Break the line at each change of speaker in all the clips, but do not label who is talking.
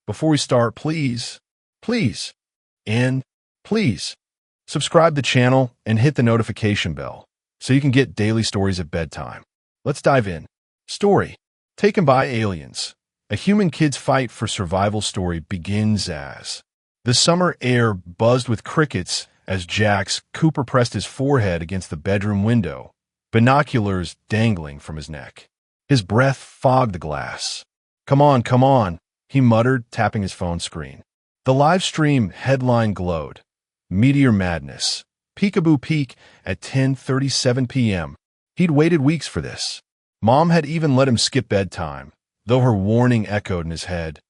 before we start, please, and please subscribe the channel and hit the notification bell so you can get daily stories at bedtime. Let's dive in. Story. Taken by aliens. A human kid's fight for survival story begins as the summer air buzzed with crickets as Jax Cooper pressed his forehead against the bedroom window, binoculars dangling from his neck. His breath fogged the glass. Come on, he muttered, tapping his phone screen. The live stream headline glowed. Meteor Madness. Peekaboo Peak at 10:37 p.m. He'd waited weeks for this. Mom had even let him skip bedtime, though her warning echoed in his head.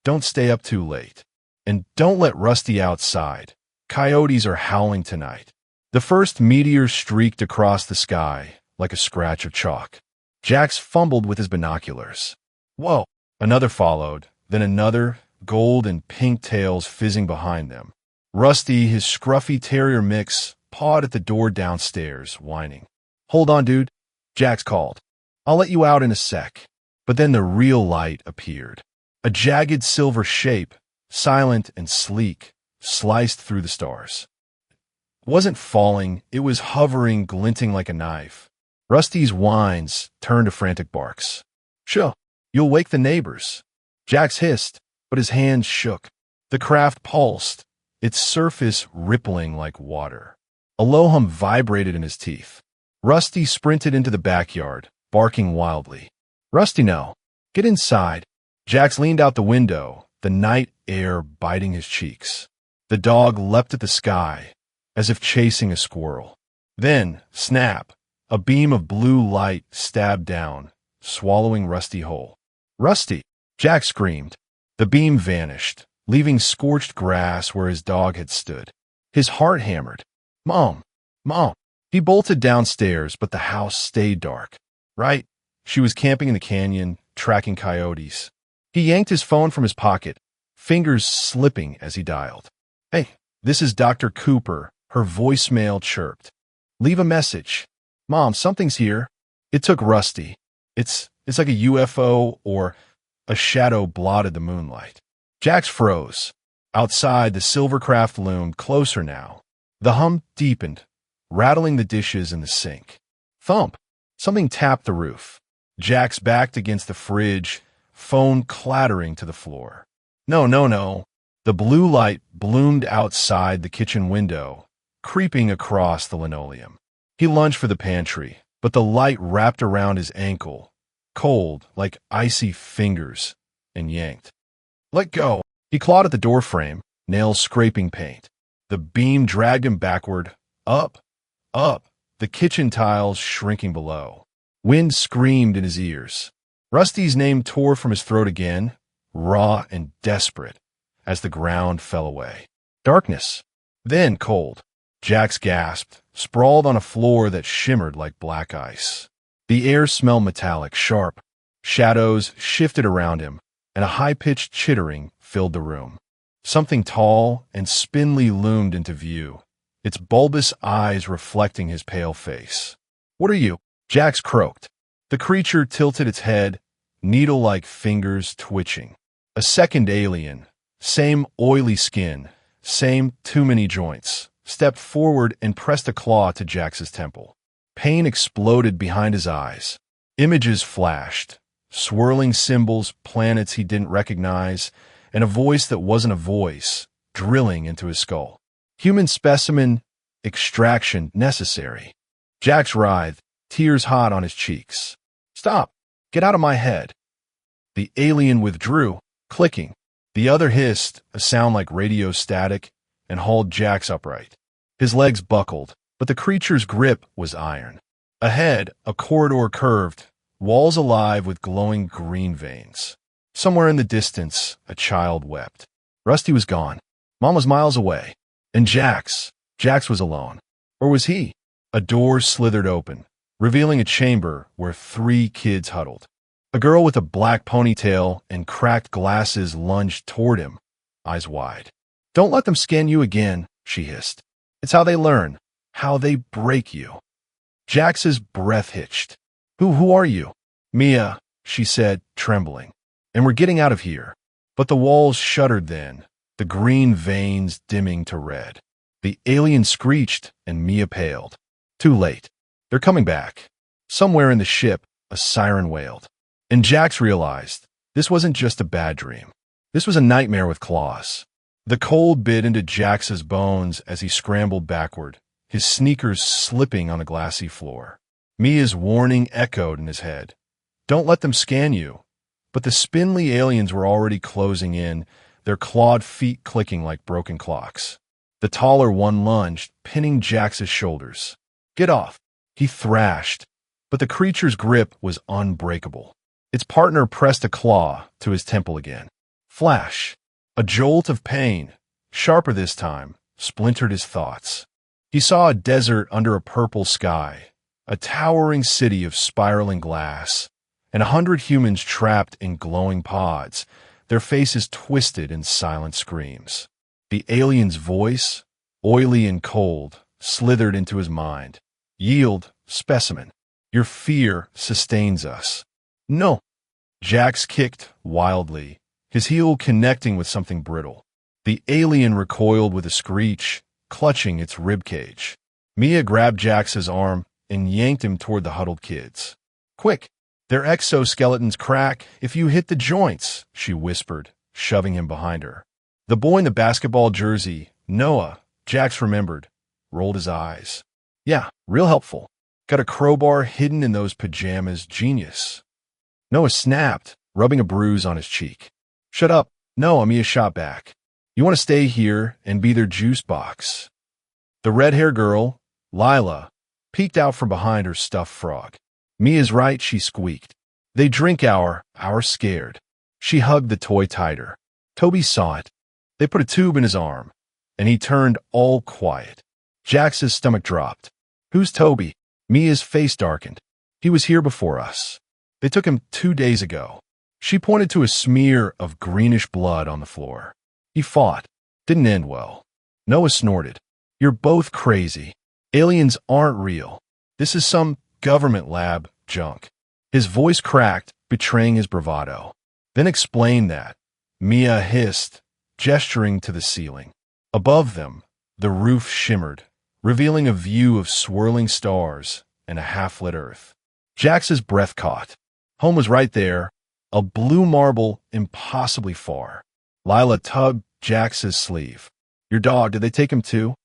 Don't stay up too late. And don't let Rusty outside. Coyotes are howling tonight. The first meteor streaked across the sky like a scratch of chalk. Jax fumbled with his binoculars. Whoa! Another followed, then another, gold and pink tails fizzing behind them. Rusty, his scruffy terrier mix, pawed at the door downstairs, whining. Hold on, dude, Jax called. I'll let you out in a sec. But then the real light appeared. A jagged silver shape, silent and sleek, sliced through the stars. It wasn't falling, it was hovering, glinting like a knife. Rusty's whines turned to frantic barks. Sure, you'll wake the neighbors. Jax hissed, but his hands shook. The craft pulsed, its surface rippling like water. A low hum vibrated in his teeth. Rusty sprinted into the backyard, barking wildly. Rusty, no. Get inside. Jax leaned out the window, the night air biting his cheeks. The dog leapt at the sky, as if chasing a squirrel. Then, snap, a beam of blue light stabbed down, swallowing Rusty whole. Rusty! Jax screamed. The beam vanished, leaving scorched grass where his dog had stood. His heart hammered. Mom! Mom! He bolted downstairs, but the house stayed dark. Right? She was camping in the canyon, tracking coyotes. He yanked his phone from his pocket, fingers slipping as he dialed. Hey, this is Dr. Cooper, her voicemail chirped. Leave a message. Mom, something's here. It took Rusty. It's like a UFO or a shadow blotted the moonlight. Jax froze. Outside, the silver craft loomed closer now. The hum deepened, rattling the dishes in the sink. Thump! Something tapped the roof. Jax backed against the fridge, phone clattering to the floor. No. The blue light bloomed outside the kitchen window, creeping across the linoleum. He lunged for the pantry, but the light wrapped around his ankle, cold like icy fingers, and yanked. Let go. He clawed at the doorframe, nails scraping paint. The beam dragged him backward, up, the kitchen tiles shrinking below. Wind screamed in his ears. Rusty's name tore from his throat again, raw and desperate, as the ground fell away. Darkness. Then cold. Jax gasped, sprawled on a floor that shimmered like black ice. The air smelled metallic, sharp. Shadows shifted around him, and a high-pitched chittering filled the room. Something tall and spindly loomed into view, its bulbous eyes reflecting his pale face. What are you? Jax croaked. The creature tilted its head, needle-like fingers twitching. A second alien, same oily skin, same too many joints, stepped forward and pressed a claw to Jax's temple. Pain exploded behind his eyes. Images flashed, swirling symbols, planets he didn't recognize, and a voice that wasn't a voice, drilling into his skull. Human specimen, extraction necessary. Jax writhed, tears hot on his cheeks. Stop! Get out of my head! The alien withdrew, clicking. The other hissed, a sound like radio static, and hauled Jax upright. His legs buckled, but the creature's grip was iron. Ahead, a corridor curved, walls alive with glowing green veins. Somewhere in the distance, a child wept. Rusty was gone. Mom was miles away. And Jax was alone. Or was he? A door slithered open, revealing a chamber where 3 kids huddled. A girl with a black ponytail and cracked glasses lunged toward him, eyes wide. Don't let them scan you again, she hissed. It's how they learn, how they break you. Jax's breath hitched. Who are you? Mia, she said, trembling. And we're getting out of here. But the walls shuddered then, the green veins dimming to red. The alien screeched, and Mia paled. Too late. They're coming back. Somewhere in the ship, a siren wailed. And Jax realized this wasn't just a bad dream. This was a nightmare with claws. The cold bit into Jax's bones as he scrambled backward, his sneakers slipping on the glassy floor. Mia's warning echoed in his head. Don't let them scan you. But the spindly aliens were already closing in, their clawed feet clicking like broken clocks. The taller one lunged, pinning Jax's shoulders. Get off, he thrashed, but the creature's grip was unbreakable. Its partner pressed a claw to his temple again. Flash! A jolt of pain, sharper this time, splintered his thoughts. He saw a desert under a purple sky, a towering city of spiraling glass, and 100 humans trapped in glowing pods, their faces twisted in silent screams. The alien's voice, oily and cold, slithered into his mind. Yield, specimen. Your fear sustains us. No. Jax kicked wildly, his heel connecting with something brittle. The alien recoiled with a screech, clutching its ribcage. Mia grabbed Jax's arm and yanked him toward the huddled kids. Quick! Their exoskeletons crack if you hit the joints, she whispered, shoving him behind her. The boy in the basketball jersey, Noah, Jax remembered, rolled his eyes. Yeah, real helpful. Got a crowbar hidden in those pajamas, genius. Noah snapped, rubbing a bruise on his cheek. Shut up. No, Mia shot back. You want to stay here and be their juice box. The red-haired girl, Lila, peeked out from behind her stuffed frog. Mia's right, she squeaked. They drink our scared. She hugged the toy tighter. Toby saw it. They put a tube in his arm, and he turned all quiet. Jax's stomach dropped. Who's Toby? Mia's face darkened. He was here before us. They took him 2 days ago. She pointed to a smear of greenish blood on the floor. He fought. Didn't end well. Noah snorted. You're both crazy. Aliens aren't real. This is some government lab junk. His voice cracked, betraying his bravado. Then explain that. Mia hissed, gesturing to the ceiling. Above them, the roof shimmered, revealing a view of swirling stars and a half-lit earth. Jax's breath caught. Home was right there, a blue marble impossibly far. Lila tugged Jax's sleeve. Your dog, did they take him too?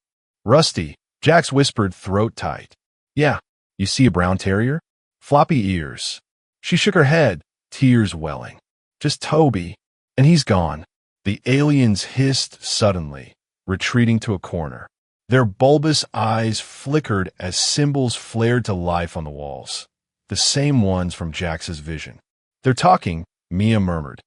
Rusty, Jax whispered, throat tight. Yeah, you see a brown terrier? Floppy ears. She shook her head, tears welling. Just Toby, and he's gone. The aliens hissed suddenly, retreating to a corner. Their bulbous eyes flickered as symbols flared to life on the walls, the same ones from Jax's vision. They're talking, Mia murmured.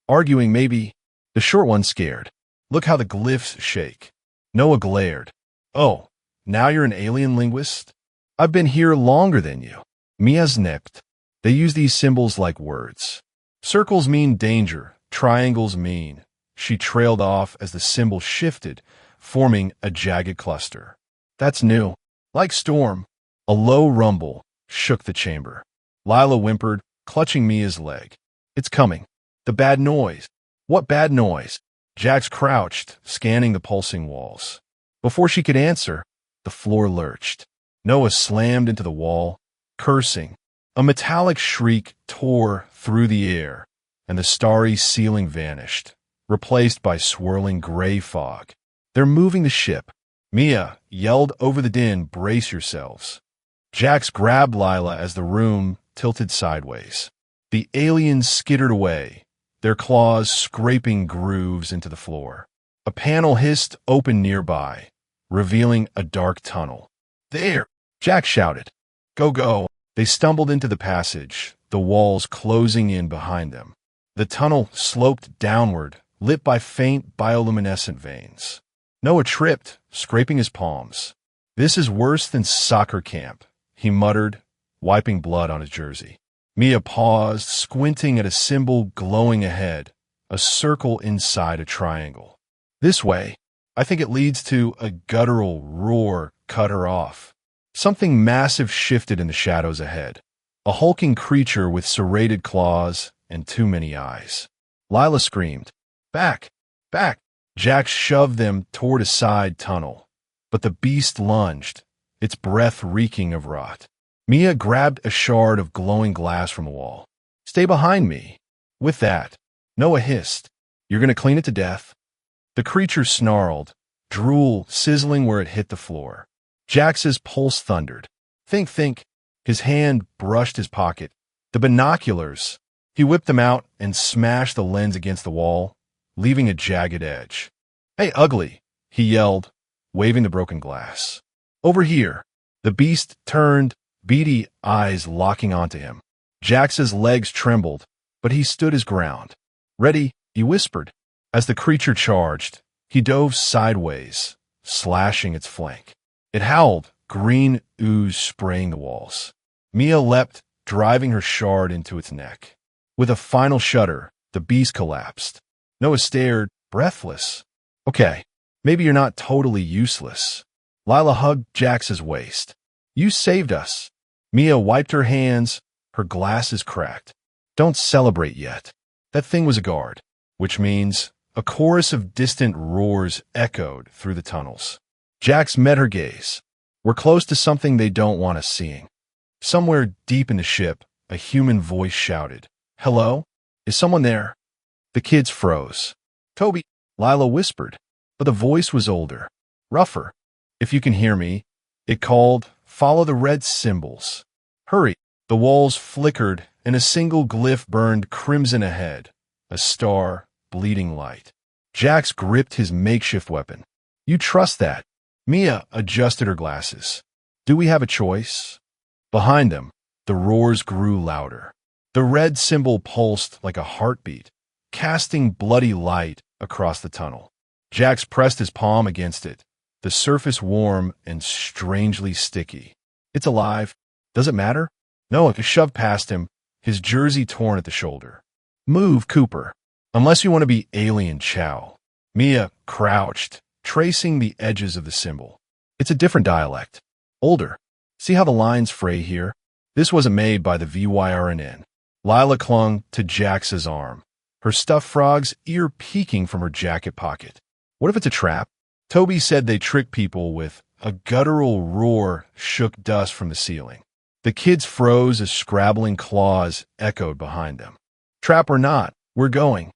Arguing maybe. The short one scared. Look how the glyphs shake. Noah glared. Oh, now you're an alien linguist? I've been here longer than you. Mia's nipped. They use these symbols like words. Circles mean danger, triangles mean. She trailed off as the symbol shifted, forming a jagged cluster. That's new. Like storm. A low rumble shook the chamber. Lila whimpered, clutching Mia's leg. It's coming. The bad noise. What bad noise? Jax crouched, scanning the pulsing walls. Before she could answer, the floor lurched. Noah slammed into the wall, cursing. A metallic shriek tore through the air, and the starry ceiling vanished, replaced by swirling gray fog. They're moving the ship. Mia yelled over the din, brace yourselves. Jax grabbed Lila as the room tilted sideways. The aliens skittered away, their claws scraping grooves into the floor. A panel hissed open nearby, revealing a dark tunnel. There! Jax shouted. Go, go! They stumbled into the passage, the walls closing in behind them. The tunnel sloped downward, lit by faint bioluminescent veins. Noah tripped, scraping his palms. This is worse than soccer camp, he muttered, wiping blood on his jersey. Mia paused, squinting at a symbol glowing ahead, a circle inside a triangle. This way, I think it leads to a guttural roar cut her off. Something massive shifted in the shadows ahead, a hulking creature with serrated claws and too many eyes. Lila screamed. Back! Back! Jax shoved them toward a side tunnel, but the beast lunged, its breath reeking of rot. Mia grabbed a shard of glowing glass from the wall. Stay behind me. With that, Noah hissed. You're going to clean it to death? The creature snarled, drool sizzling where it hit the floor. Jax's pulse thundered. Think. His hand brushed his pocket. The binoculars. He whipped them out and smashed the lens against the wall, leaving a jagged edge. Hey, ugly, he yelled, waving the broken glass. Over here. The beast turned, beady eyes locking onto him. Jax's legs trembled, but he stood his ground. Ready, he whispered. As the creature charged, he dove sideways, slashing its flank. It howled, green ooze spraying the walls. Mia leapt, driving her shard into its neck. With a final shudder, the beast collapsed. Noah stared, breathless. Okay, maybe you're not totally useless. Lila hugged Jax's waist. You saved us. Mia wiped her hands, her glasses cracked. Don't celebrate yet. That thing was a guard, which means a chorus of distant roars echoed through the tunnels. Jax met her gaze. We're close to something they don't want us seeing. Somewhere deep in the ship, a human voice shouted, Hello? Is someone there? The kids froze. Toby, Lila whispered, but the voice was older, rougher. If you can hear me, it called, follow the red symbols. Hurry. The walls flickered, and a single glyph burned crimson ahead, a star, bleeding light. Jax gripped his makeshift weapon. You trust that? Mia adjusted her glasses. Do we have a choice? Behind them, the roars grew louder. The red symbol pulsed like a heartbeat, casting bloody light across the tunnel. Jax pressed his palm against it, the surface warm and strangely sticky. It's alive. Does it matter? Noah shoved past him, his jersey torn at the shoulder. Move, Cooper. Unless you want to be alien chow. Mia crouched, tracing the edges of the symbol. It's a different dialect. Older. See how the lines fray here? This wasn't made by the VYRNN. Lila clung to Jax's arm, her stuffed frog's ear peeking from her jacket pocket. What if it's a trap? Toby said they trick people with a guttural roar shook dust from the ceiling. The kids froze as scrabbling claws echoed behind them. Trap or not, we're going.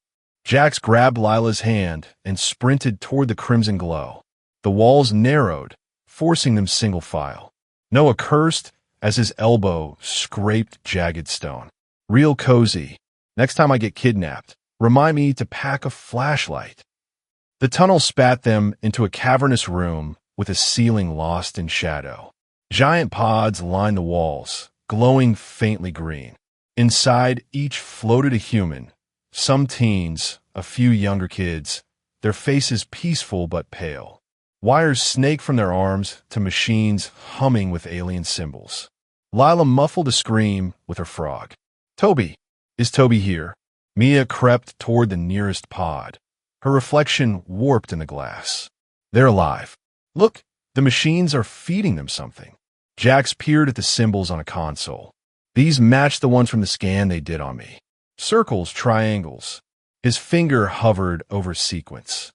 Jax grabbed Lila's hand and sprinted toward the crimson glow. The walls narrowed, forcing them single file. Noah cursed as his elbow scraped jagged stone. Real cozy. Next time I get kidnapped, remind me to pack a flashlight. The tunnel spat them into a cavernous room with a ceiling lost in shadow. Giant pods lined the walls, glowing faintly green. Inside, each floated a human, some teens, a few younger kids, their faces peaceful but pale. Wires snaked from their arms to machines humming with alien symbols. Lila muffled a scream with her frog. Toby! Is Toby here? Mia crept toward the nearest pod, her reflection warped in the glass. They're alive. Look, the machines are feeding them something. Jax peered at the symbols on a console. These matched the ones from the scan they did on me. Circles, triangles. His finger hovered over sequence.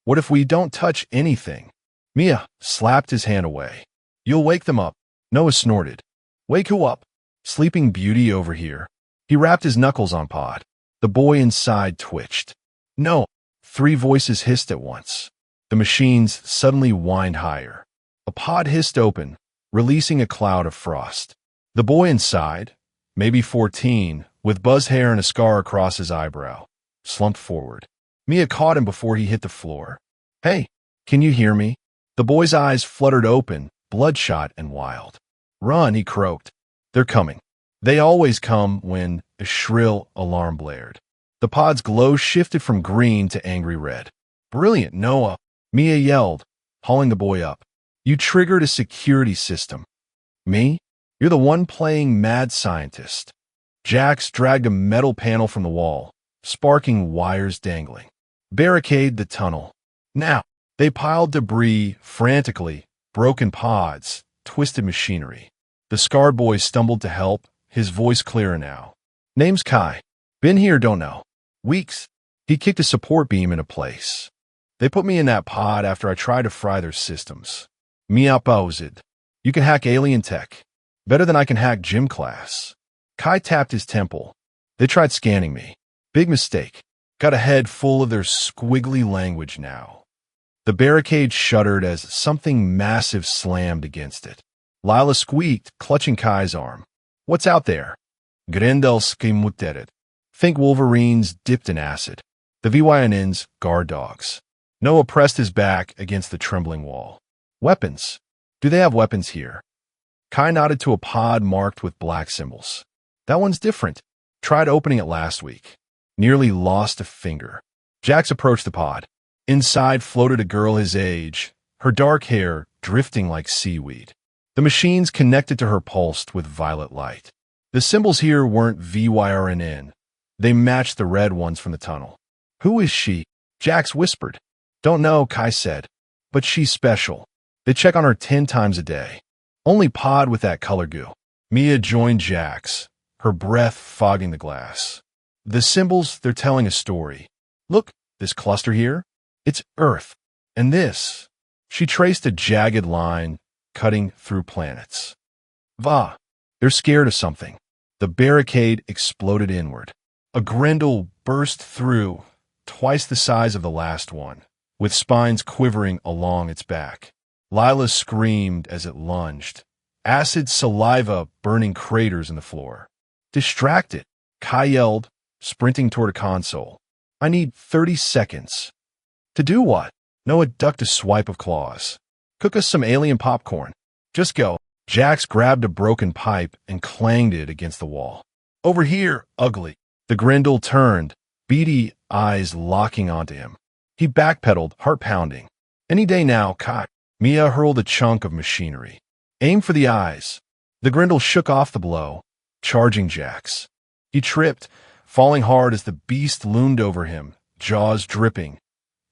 What if we don't touch anything? Mia slapped his hand away. You'll wake them up. Noah snorted. Wake who up? Sleeping Beauty over here. He rapped his knuckles on pod. The boy inside twitched. No. 3 voices hissed at once. The machines suddenly whined higher. A pod hissed open, releasing a cloud of frost. The boy inside, maybe 14, with buzz hair and a scar across his eyebrow, slumped forward. Mia caught him before he hit the floor. Hey, can you hear me? The boy's eyes fluttered open, bloodshot and wild. Run, he croaked. They're coming. They always come when a shrill alarm blared. The pod's glow shifted from green to angry red. Brilliant, Noah, Mia yelled, hauling the boy up. You triggered a security system. Me? You're the one playing mad scientist. Jax dragged a metal panel from the wall, sparking wires dangling. Barricade the tunnel. Now. They piled debris frantically, broken pods, twisted machinery. The scarred boy stumbled to help, his voice clearer now. Name's Kai. Been here, don't know. Weeks. He kicked a support beam into place. They put me in that pod after I tried to fry their systems. Me opposed. You can hack alien tech. Better than I can hack gym class. Kai tapped his temple. They tried scanning me. Big mistake. Got a head full of their squiggly language now. The barricade shuddered as something massive slammed against it. Lila squeaked, clutching Kai's arm. What's out there? Grendelski muteret. Think Wolverines dipped in acid. The VYNN's guard dogs. Noah pressed his back against the trembling wall. Weapons. Do they have weapons here? Kai nodded to a pod marked with black symbols. That one's different. Tried opening it last week. Nearly lost a finger. Jax approached the pod. Inside floated a girl his age, her dark hair drifting like seaweed. The machines connected to her pulsed with violet light. The symbols here weren't VYRNN. They matched the red ones from the tunnel. Who is she? Jax whispered. Don't know, Kai said. But she's special. They check on her 10 times a day. Only pod with that color goo. Mia joined Jax, her breath fogging the glass. The symbols, they're telling a story. Look, this cluster here? It's Earth. And this. She traced a jagged line cutting through planets. Va. They're scared of something. The barricade exploded inward. A Grendel burst through, twice the size of the last one, with spines quivering along its back. Lila screamed as it lunged, acid saliva burning craters in the floor. Distracted, Kai yelled, sprinting toward a console. I need 30 seconds. To do what? Noah ducked a swipe of claws. Cook us some alien popcorn. Just go. Jax grabbed a broken pipe and clanged it against the wall. Over here, ugly. The Grendel turned, beady eyes locking onto him. He backpedaled, heart pounding. Any day now, Kai. Mia hurled a chunk of machinery. Aim for the eyes. The Grendel shook off the blow, charging Jax. He tripped, falling hard as the beast loomed over him, jaws dripping.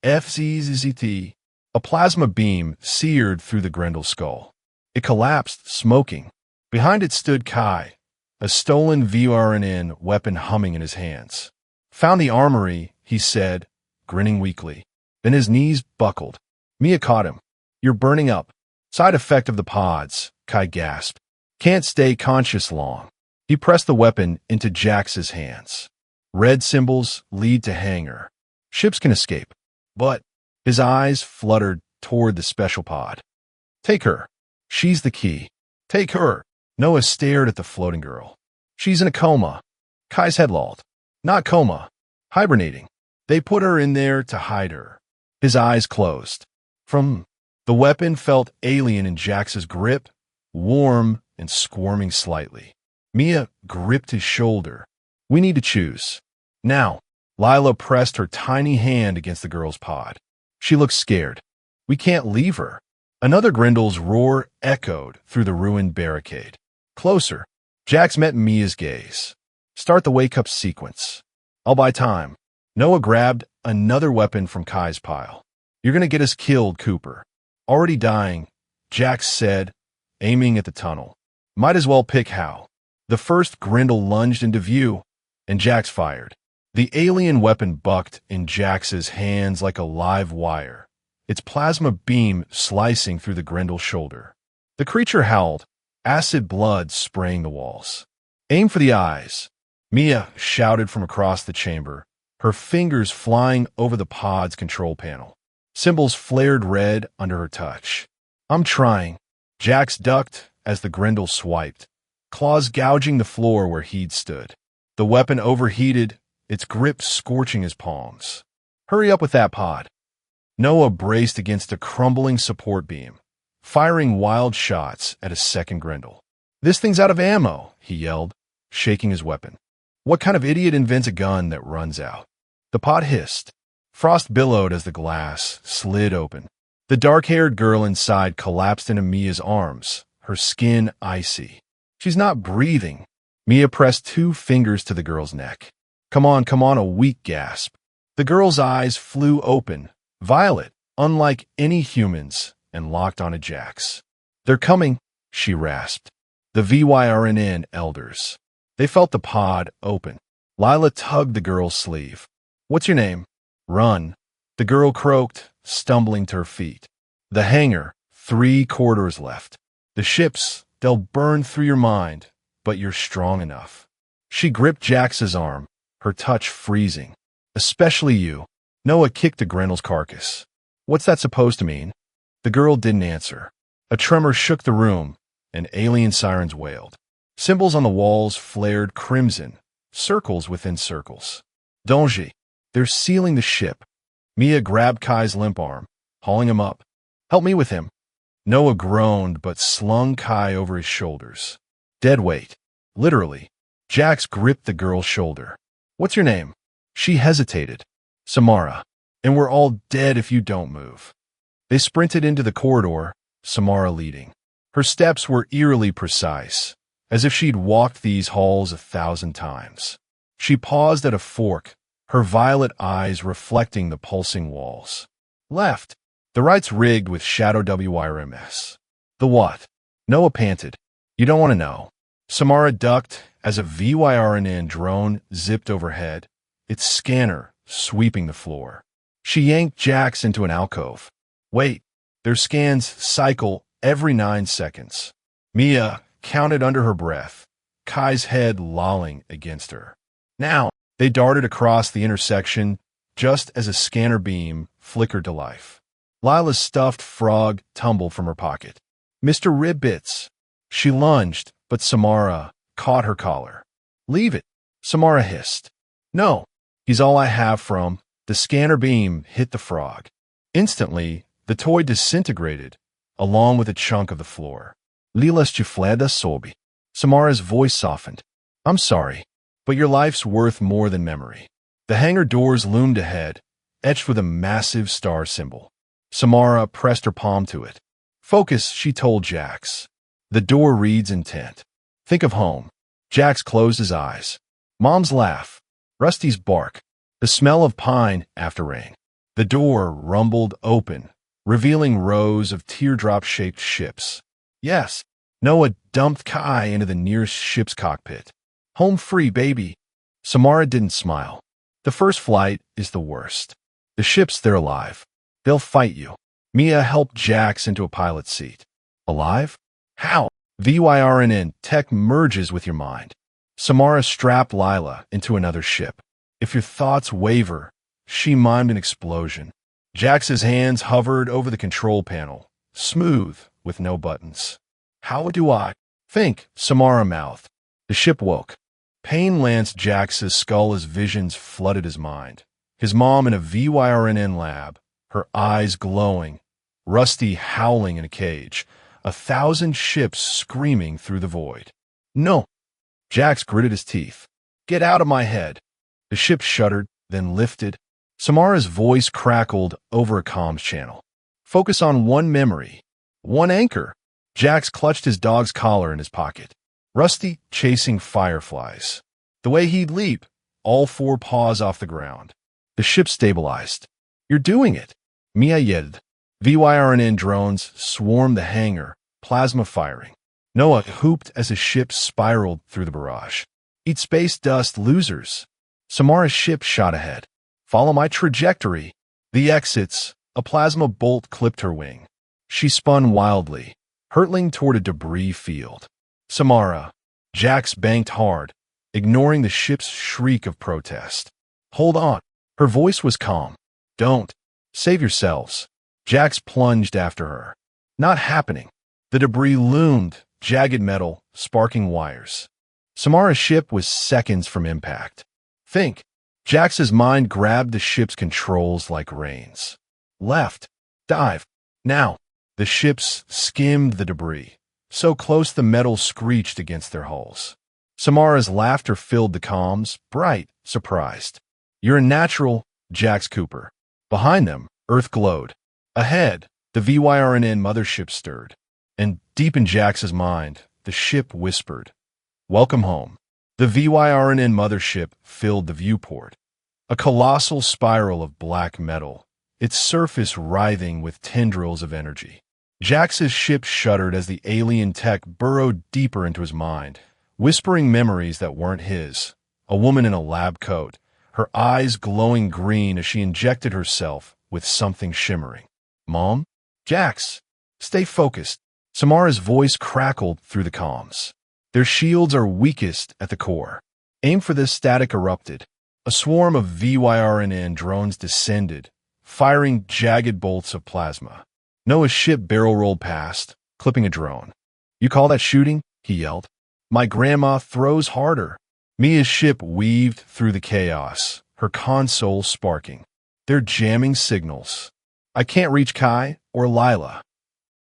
FZZT. A plasma beam seared through the Grendel's skull. It collapsed, smoking. Behind it stood Kai, a stolen VRNN weapon humming in his hands. Found the armory, he said, grinning weakly. Then his knees buckled. Mia caught him. You're burning up. Side effect of the pods, Kai gasped. Can't stay conscious long. He pressed the weapon into Jax's hands. Red symbols lead to hangar. Ships can escape. But his eyes fluttered toward the special pod. Take her. She's the key. Take her. Noah stared at the floating girl. She's in a coma. Kai's head lolled. Not coma. Hibernating. They put her in there to hide her. His eyes closed. The weapon felt alien in Jax's grip, warm and squirming slightly. Mia gripped his shoulder. We need to choose. Now. Lila pressed her tiny hand against the girl's pod. She looked scared. We can't leave her. Another Grendel's roar echoed through the ruined barricade. Closer. Jax met Mia's gaze. Start the wake-up sequence. I'll buy time. Noah grabbed another weapon from Kai's pile. You're gonna get us killed, Cooper. Already dying, Jax said, aiming at the tunnel. Might as well pick how. The first Grendel lunged into view, and Jax fired. The alien weapon bucked in Jax's hands like a live wire, its plasma beam slicing through the Grendel's shoulder. The creature howled, acid blood spraying the walls. Aim for the eyes, Mia shouted from across the chamber, her fingers flying over the pod's control panel. Symbols flared red under her touch. I'm trying. Jax ducked as the Grendel swiped, claws gouging the floor where he'd stood. The weapon overheated, its grip scorching his palms. Hurry up with that pod. Noah braced against a crumbling support beam, firing wild shots at a second Grendel. This thing's out of ammo, he yelled, shaking his weapon. What kind of idiot invents a gun that runs out? The pod hissed. Frost billowed as the glass slid open. The dark-haired girl inside collapsed into Mia's arms, her skin icy. She's not breathing. Mia pressed 2 fingers to the girl's neck. Come on, a weak gasp. The girl's eyes flew open, violet, unlike any humans, and locked onto Jax. They're coming, she rasped. The VYRNN elders. They felt the pod open. Lila tugged the girl's sleeve. What's your name? Run. The girl croaked, stumbling to her feet. The hangar, 3 corridors left. The ships, they'll burn through your mind, but you're strong enough. She gripped Jax's arm, her touch freezing. Especially you. Noah kicked the Grendel's carcass. What's that supposed to mean? The girl didn't answer. A tremor shook the room, and alien sirens wailed. Symbols on the walls flared crimson, circles within circles. Danger. They're sealing the ship. Mia grabbed Kai's limp arm, hauling him up. Help me with him. Noah groaned but slung Kai over his shoulders. Dead weight. Literally. Jax gripped the girl's shoulder. What's your name? She hesitated. Samara. And we're all dead if you don't move. They sprinted into the corridor, Samara leading. Her steps were eerily precise, as if she'd walked these halls 1,000 times. She paused at a fork, her violet eyes reflecting the pulsing walls. Left. The right's rigged with shadow WIRMS. The what? Noah panted. You don't want to know. Samara ducked as a VYRNN drone zipped overhead, its scanner sweeping the floor. She yanked Jax into an alcove. Wait. Their scans cycle every 9 seconds. Mia counted under her breath, Kai's head lolling against her. Now, they darted across the intersection just as a scanner beam flickered to life. Lila's stuffed frog tumbled from her pocket. Mr. Ribbits. She lunged, but Samara caught her collar. Leave it, Samara hissed. No, he's all I have from. The scanner beam hit the frog. Instantly, the toy disintegrated, along with a chunk of the floor. Lila's chiflada sobi. Samara's voice softened. I'm sorry, but your life's worth more than memory. The hangar doors loomed ahead, etched with a massive star symbol. Samara pressed her palm to it. Focus, she told Jax. The door reads intent. Think of home. Jax closed his eyes. Mom's laugh. Rusty's bark. The smell of pine after rain. The door rumbled open, revealing rows of teardrop-shaped ships. Yes, Noah dumped Kai into the nearest ship's cockpit. Home free, baby. Samara didn't smile. The first flight is the worst. The ships, they're alive. They'll fight you. Mia helped Jax into a pilot's seat. Alive? How? VYRNN tech merges with your mind. Samara strapped Lila into another ship. If your thoughts waver, she mimed an explosion. Jax's hands hovered over the control panel, smooth, with no buttons. How do I think? Samara mouthed. The ship woke. Pain lanced Jax's skull as visions flooded his mind. His mom in a VYRNN lab, her eyes glowing, Rusty howling in a cage, 1,000 ships screaming through the void. No. Jax gritted his teeth. Get out of my head. The ship shuddered, then lifted. Samara's voice crackled over a comms channel. Focus on one memory. One anchor. Jax clutched his dog's collar in his pocket. Rusty chasing fireflies. The way he'd leap, all 4 paws off the ground. The ship stabilized. You're doing it. Mia yelled. VYRNN drones swarmed the hangar, plasma firing. Noah hooped as his ship spiraled through the barrage. Eat space dust, losers. Samara's ship shot ahead. Follow my trajectory. The exits. A plasma bolt clipped her wing. She spun wildly, hurtling toward a debris field. Samara. Jax banked hard, ignoring the ship's shriek of protest. Hold on. Her voice was calm. Don't. Save yourselves. Jax plunged after her. Not happening. The debris loomed, jagged metal, sparking wires. Samara's ship was seconds from impact. Think. Jax's mind grabbed the ship's controls like reins. Left. Dive. Now. The ships skimmed the debris, so close the metal screeched against their hulls. Samara's laughter filled the comms, bright, surprised. You're a natural, Jax Cooper. Behind them, Earth glowed. Ahead, the VYRNN mothership stirred. And deep in Jax's mind, the ship whispered, Welcome home. The VYRNN mothership filled the viewport. A colossal spiral of black metal, its surface writhing with tendrils of energy. Jax's ship shuddered as the alien tech burrowed deeper into his mind, whispering memories that weren't his. A woman in a lab coat, her eyes glowing green as she injected herself with something shimmering. "Mom? Jax, stay focused." Samara's voice crackled through the comms. "Their shields are weakest at the core. Aim for this." Static erupted. A swarm of VYRNN drones descended, firing jagged bolts of plasma. Noah's ship barrel-rolled past, clipping a drone. "You call that shooting?" he yelled. "My grandma throws harder." Mia's ship weaved through the chaos, her console sparking. "They're jamming signals. I can't reach Kai or Lila."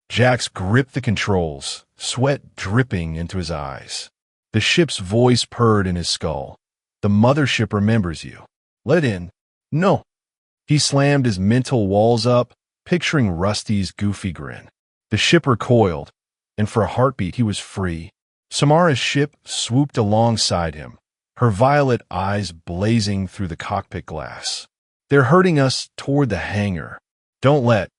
Jax gripped the controls, sweat dripping into his eyes. The ship's voice purred in his skull. "The mothership remembers you. Let in." "No." He slammed his mental walls up, picturing Rusty's goofy grin. The ship recoiled, and for a heartbeat he was free. Samara's ship swooped alongside him, her violet eyes blazing through the cockpit glass. "They're herding us toward the hangar. Don't let."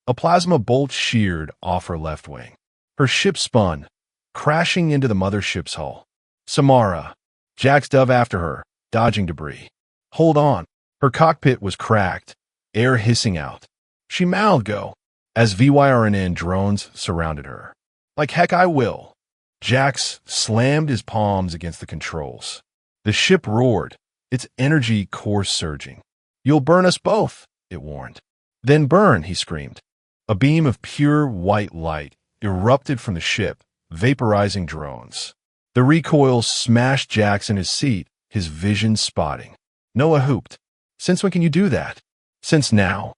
A plasma bolt sheared off her left wing. Her ship spun, crashing into the mothership's hull. "Samara." Jax dove after her, dodging debris. "Hold on." Her cockpit was cracked, air hissing out. She mouthed go as VYRNN drones surrounded her. "Like heck I will." Jax slammed his palms against the controls. The ship roared, its energy core surging. "You'll burn us both," it warned. "Then burn," he screamed. A beam of pure white light erupted from the ship, vaporizing drones. The recoil smashed Jax in his seat, his vision spotting. Noah hooped. "Since when can you do that?" "Since now."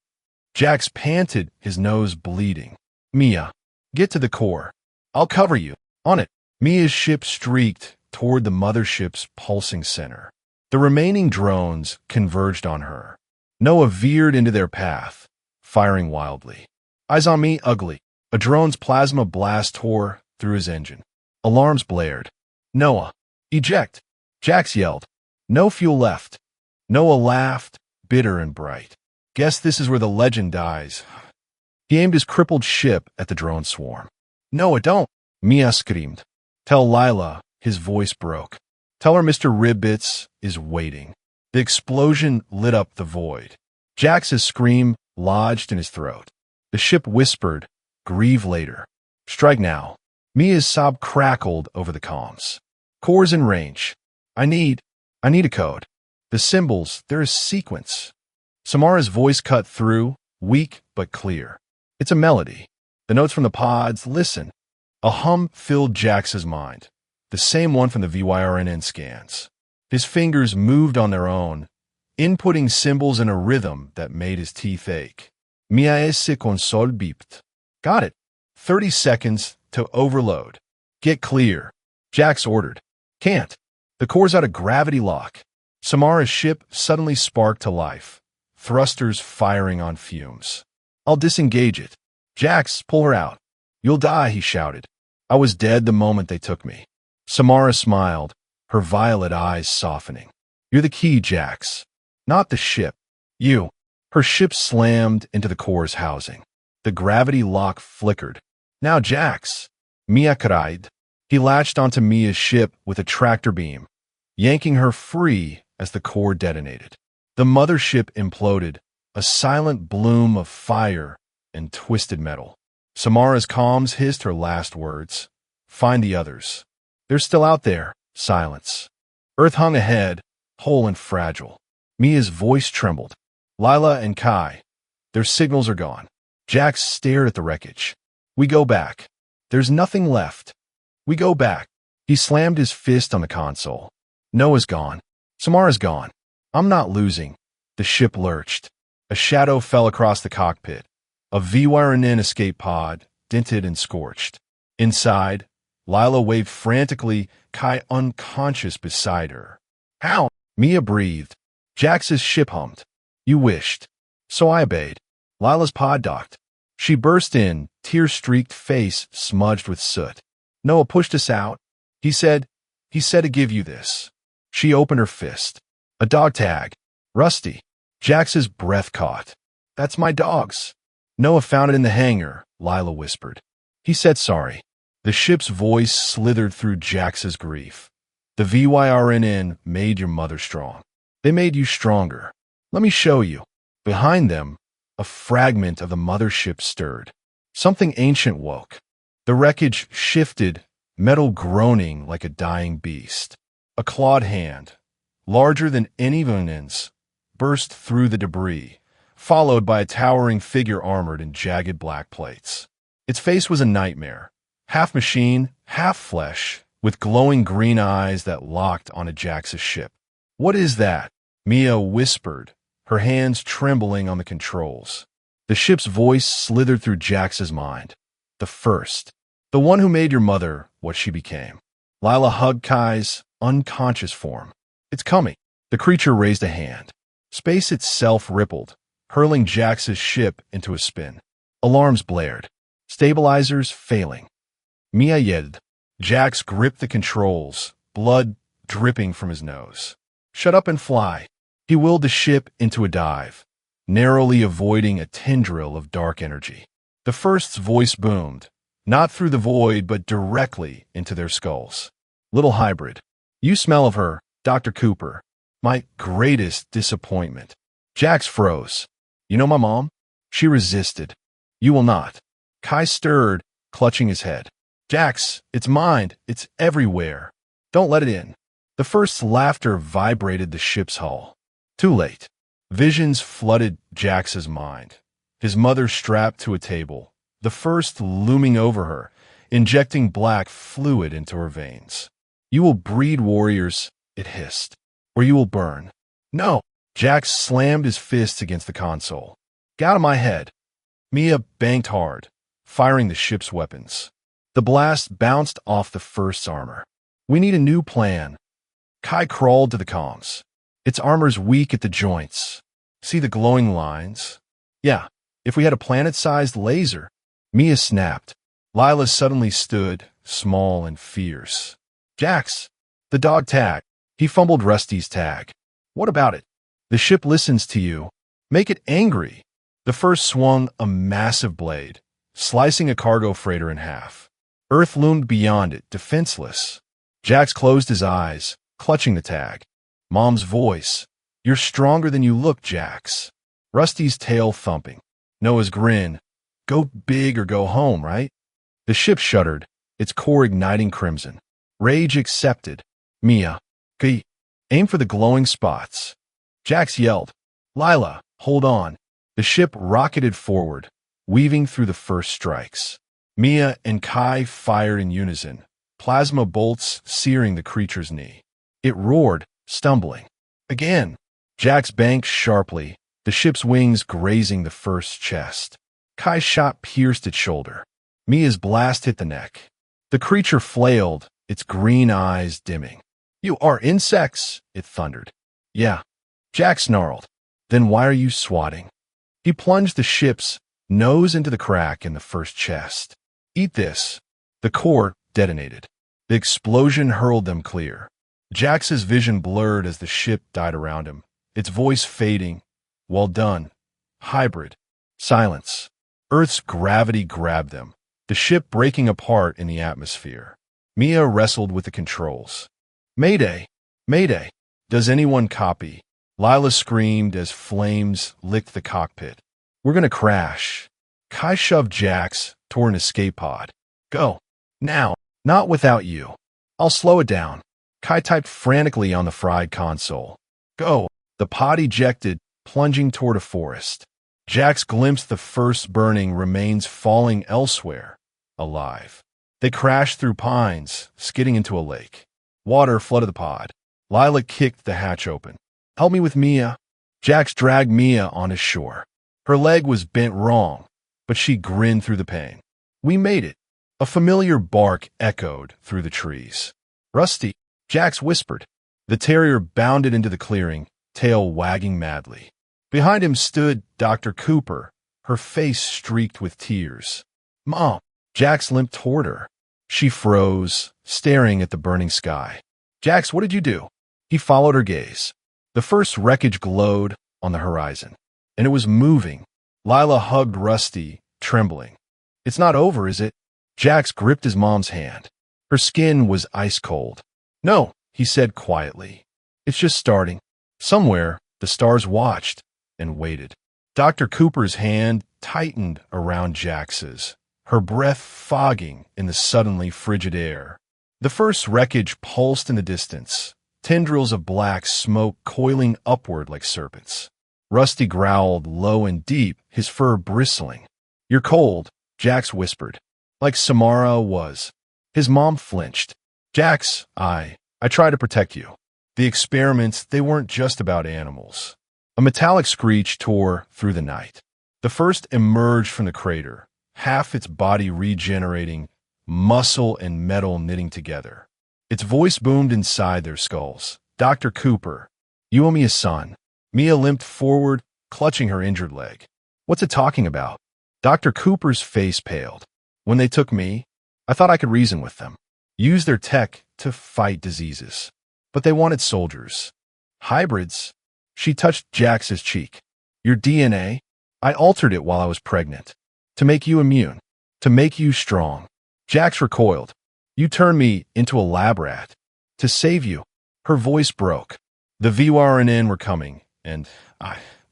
Jax panted, his nose bleeding. "Mia, get to the core. I'll cover you." "On it." Mia's ship streaked toward the mothership's pulsing center. The remaining drones converged on her. Noah veered into their path, firing wildly. "Eyes on me, ugly." A drone's plasma blast tore through his engine. Alarms blared. "Noah, eject!" Jax yelled. "No fuel left." Noah laughed, bitter and bright. "Guess this is where the legend dies." He aimed his crippled ship at the drone swarm. "Noah, don't!" Mia screamed. "Tell Lila," his voice broke. "Tell her Mr. Ribbits is waiting." The explosion lit up the void. Jax's scream lodged in his throat. The ship whispered, "Grieve later. Strike now." Mia's sob crackled over the comms. "Core's in range. I need a code. The symbols, there is sequence." Samara's voice cut through, weak but clear. "It's a melody. The notes from the pods, listen." A hum filled Jax's mind, the same one from the VYRNN scans. His fingers moved on their own, inputting symbols in a rhythm that made his teeth ache. "Mia esse console beeped." "Got it." 30 seconds to overload. "Get clear," Jax ordered. "Can't. The core's out of gravity lock." Samara's ship suddenly sparked to life, thrusters firing on fumes. "I'll disengage it." "Jax, pull her out." "You'll die," he shouted. "I was dead the moment they took me." Samara smiled, her violet eyes softening. "You're the key, Jax. Not the ship. You." Her ship slammed into the core's housing. The gravity lock flickered. "Now, Jax." Mia cried. He latched onto Mia's ship with a tractor beam, yanking her free as the core detonated. The mothership imploded, a silent bloom of fire and twisted metal. Samara's comms hissed her last words. "Find the others. They're still out there." Silence. Earth hung ahead, whole and fragile. Mia's voice trembled. "Lila and Kai. Their signals are gone." Jax stared at the wreckage. "We go back. There's nothing left. We go back." He slammed his fist on the console. "Noah's gone. Samara's gone. I'm not losing." The ship lurched. A shadow fell across the cockpit. A VYRNN escape pod, dented and scorched. Inside, Lila waved frantically, Kai unconscious beside her. "How?" Mia breathed. Jax's ship hummed. "You wished." So I obeyed. Lila's pod docked. She burst in, tear-streaked face smudged with soot. "Noah pushed us out. He said to give you this." She opened her fist. "A dog tag. Rusty." Jax's breath caught. "That's my dog's." "Noah found it in the hangar," Lila whispered. "He said sorry." The ship's voice slithered through Jax's grief. "The VYRNN made your mother strong. They made you stronger. Let me show you. Behind them, a fragment of the mothership stirred. Something ancient woke. The wreckage shifted, metal groaning like a dying beast. A clawed hand, larger than any Venon's, burst through the debris, followed by a towering figure armored in jagged black plates. Its face was a nightmare, half machine, half flesh, with glowing green eyes that locked on Ajax's ship. "What is that?" Mia whispered, her hands trembling on the controls. The ship's voice slithered through Jax's mind. "The first. The one who made your mother what she became." Lila hugged Kai's unconscious form. "It's coming." The creature raised a hand. Space itself rippled, hurling Jax's ship into a spin. Alarms blared. Stabilizers failing. Mia yelled. Jax gripped the controls, blood dripping from his nose. "Shut up and fly." He willed the ship into a dive, narrowly avoiding a tendril of dark energy. The first's voice boomed, not through the void but directly into their skulls. "Little hybrid. You smell of her, Dr. Cooper. My greatest disappointment." Jax froze. "You know my mom?" She resisted. "You will not." Kai stirred, clutching his head. "Jax, it's mine. It's everywhere. Don't let it in." The first's laughter vibrated the ship's hull. Too late. Visions flooded Jax's mind. His mother strapped to a table, the first looming over her, injecting black fluid into her veins. "You will breed warriors," it hissed, "or you will burn." "No!" Jax slammed his fists against the console. "Get out of my head." Mia banked hard, firing the ship's weapons. The blast bounced off the first's armor. "We need a new plan." Kai crawled to the comms. "Its armor's weak at the joints. See the glowing lines?" "Yeah, if we had a planet-sized laser." Mia snapped. Lila suddenly stood, small and fierce. "Jax, the dog tag." He fumbled Rusty's tag. "What about it?" "The ship listens to you. Make it angry." The first swung a massive blade, slicing a cargo freighter in half. Earth loomed beyond it, defenseless. Jax closed his eyes, clutching the tag. Mom's voice. "You're stronger than you look, Jax." Rusty's tail thumping. Noah's grin. "Go big or go home, right?" The ship shuddered, its core igniting crimson. Rage accepted. "Mia, G. Aim for the glowing spots." Jax yelled. "Lila, hold on." The ship rocketed forward, weaving through the first strikes. Mia and Kai fired in unison, plasma bolts searing the creature's knee. It roared, stumbling. Again. Jax banked sharply, the ship's wings grazing the first's chest. Kai's shot pierced its shoulder. Mia's blast hit the neck. The creature flailed, its green eyes dimming. "You are insects," it thundered. "Yeah." Jax snarled. "Then why are you swatting?" He plunged the ship's nose into the crack in the first chest. "Eat this." The core detonated. The explosion hurled them clear. Jax's vision blurred as the ship died around him, its voice fading. "Well done, hybrid." Silence. Earth's gravity grabbed them, the ship breaking apart in the atmosphere. Mia wrestled with the controls. "Mayday! Mayday! Does anyone copy?" Lila screamed as flames licked the cockpit. "We're gonna crash." Kai shoved Jax toward an escape pod. "Go. Now. Not without you." "I'll slow it down." Kai typed frantically on the fried console. "Go." The pod ejected, plunging toward a forest. Jax glimpsed the first burning remains falling elsewhere, alive. They crashed through pines, skidding into a lake. Water flooded the pod. Lila kicked the hatch open. "Help me with Mia." Jax dragged Mia onto shore. Her leg was bent wrong, but she grinned through the pain. "We made it." A familiar bark echoed through the trees. "Rusty," Jax whispered. The terrier bounded into the clearing, tail wagging madly. Behind him stood Dr. Cooper, her face streaked with tears. "Mom." Jax limped toward her. She froze, staring at the burning sky. "Jax, what did you do?" He followed her gaze. The first wreckage glowed on the horizon, and it was moving. Lila hugged Rusty, trembling. "It's not over, is it?" Jax gripped his mom's hand. Her skin was ice cold. "No," he said quietly. "It's just starting." Somewhere, the stars watched and waited. Dr. Cooper's hand tightened around Jax's, her breath fogging in the suddenly frigid air. The first wreckage pulsed in the distance, tendrils of black smoke coiling upward like serpents. Rusty growled low and deep, his fur bristling. "You're cold," Jax whispered. "Like Samara was." His mom flinched. "Jax, I try to protect you." The experiments, they weren't just about animals. A metallic screech tore through the night. The first emerged from the crater, half its body regenerating, muscle and metal knitting together. Its voice boomed inside their skulls. "Dr. Cooper, you owe me a son." Mia limped forward, clutching her injured leg. "What's it talking about?" Dr. Cooper's face paled. "When they took me, I thought I could reason with them, use their tech to fight diseases. But they wanted soldiers. Hybrids." She touched Jax's cheek. "Your DNA? I altered it while I was pregnant. To make you immune. To make you strong." Jax recoiled. "You turned me into a lab rat. To save you." Her voice broke. The VYRNN were coming, and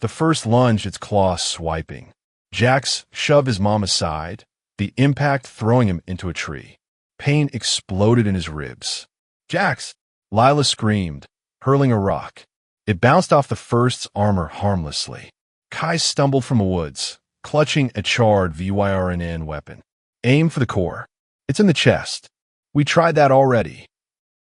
the first lunged, its claws swiping. Jax shoved his mom aside, the impact throwing him into a tree. Pain exploded in his ribs. "Jax!" Lila screamed, hurling a rock. It bounced off the first's armor harmlessly. Kai stumbled from the woods, clutching a charred VYRNN weapon. "Aim for the core. It's in the chest." "We tried that already."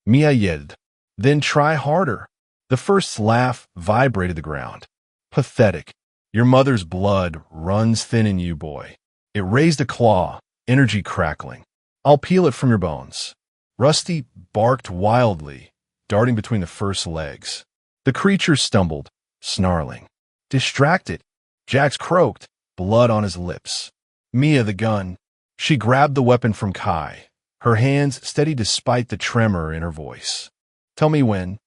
Mia yelled. "Then try harder." The first's laugh vibrated the ground. "Pathetic. Your mother's blood runs thin in you, boy." It raised a claw, energy crackling. "I'll peel it from your bones." Rusty barked wildly, darting between the first's legs. The creature stumbled, snarling. "Distracted," Jax croaked, blood on his lips. Mia, the gun. She grabbed the weapon from Kai, her hands steady despite the tremor in her voice. "Tell me when."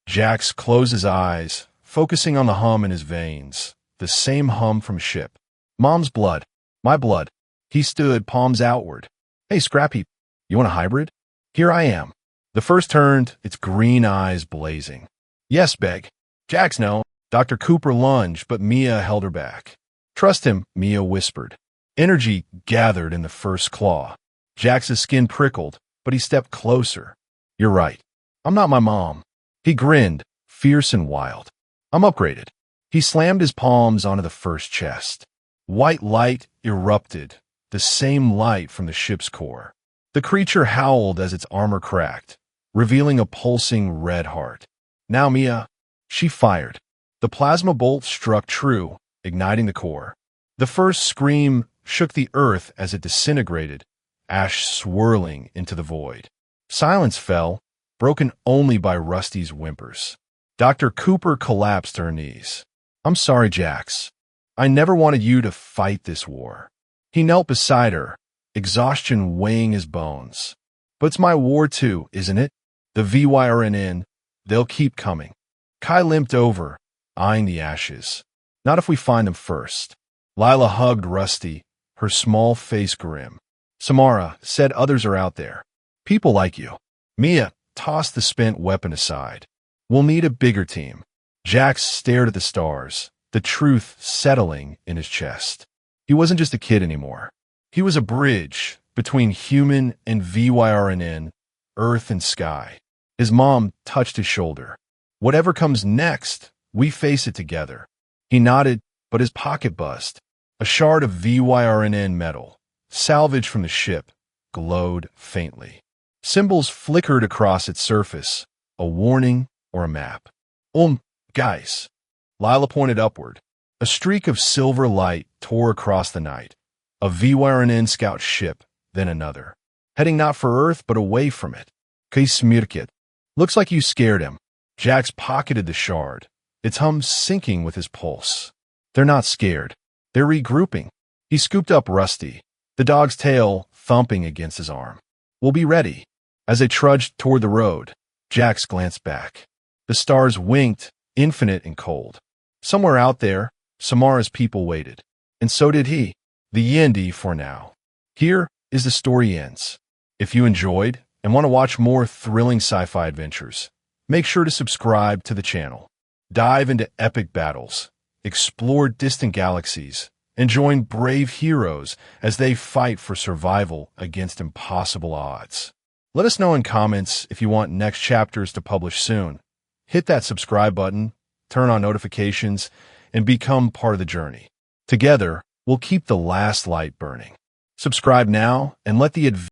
Jax closed his eyes, focusing on the hum in his veins, the same hum from ship. "Mom's blood. My blood." He stood, palms outward. "Hey, Scrappy, you want a hybrid?" "Here I am." The first turned, its green eyes blazing. "Yes, Beg." "Jax, no." Dr. Cooper lunged, but Mia held her back. "Trust him," Mia whispered. Energy gathered in the first claw. Jax's skin prickled, but he stepped closer. "You're right. I'm not my mom." He grinned, fierce and wild. "I'm upgraded." He slammed his palms onto the first chest. White light erupted, the same light from the ship's core. The creature howled as its armor cracked, revealing a pulsing red heart. "Now, Mia." She fired. The plasma bolt struck true, igniting the core. The first scream shook the earth as it disintegrated, ash swirling into the void. Silence fell, broken only by Rusty's whimpers. Dr. Cooper collapsed to her knees. "I'm sorry, Jax. I never wanted you to fight this war." He knelt beside her, exhaustion weighing his bones. "But it's my war too, isn't it? The VYRNN, they'll keep coming." Kai limped over, eyeing the ashes. "Not if we find them first." Lila hugged Rusty, her small face grim. "Samara said others are out there. People like you." Mia tossed the spent weapon aside. "We'll need a bigger team." Jax stared at the stars, the truth settling in his chest. He wasn't just a kid anymore. He was a bridge between human and VYRNN, earth and sky. His mom touched his shoulder. "Whatever comes next, we face it together." He nodded, but his pocket buzzed. A shard of VYRNN metal, salvaged from the ship, glowed faintly. Symbols flickered across its surface, a warning or a map. Guys." Lila pointed upward. A streak of silver light tore across the night. A VYRNN scout ship, then another. Heading not for Earth, but away from it. "Kismirkit. Looks like you scared him." Jax pocketed the shard, its hum syncing with his pulse. "They're not scared. They're regrouping." He scooped up Rusty, the dog's tail thumping against his arm. "We'll be ready." As they trudged toward the road, Jax glanced back. The stars winked, infinite and cold. Somewhere out there, Samara's people waited. And so did he. The Yendi for now. Here is the story ends. If you enjoyed and want to watch more thrilling sci-fi adventures, make sure to subscribe to the channel. Dive into epic battles, explore distant galaxies, and join brave heroes as they fight for survival against impossible odds. Let us know in comments if you want next chapters to publish soon. Hit that subscribe button, turn on notifications, and become part of the journey. Together, we'll keep the last light burning. Subscribe now and let the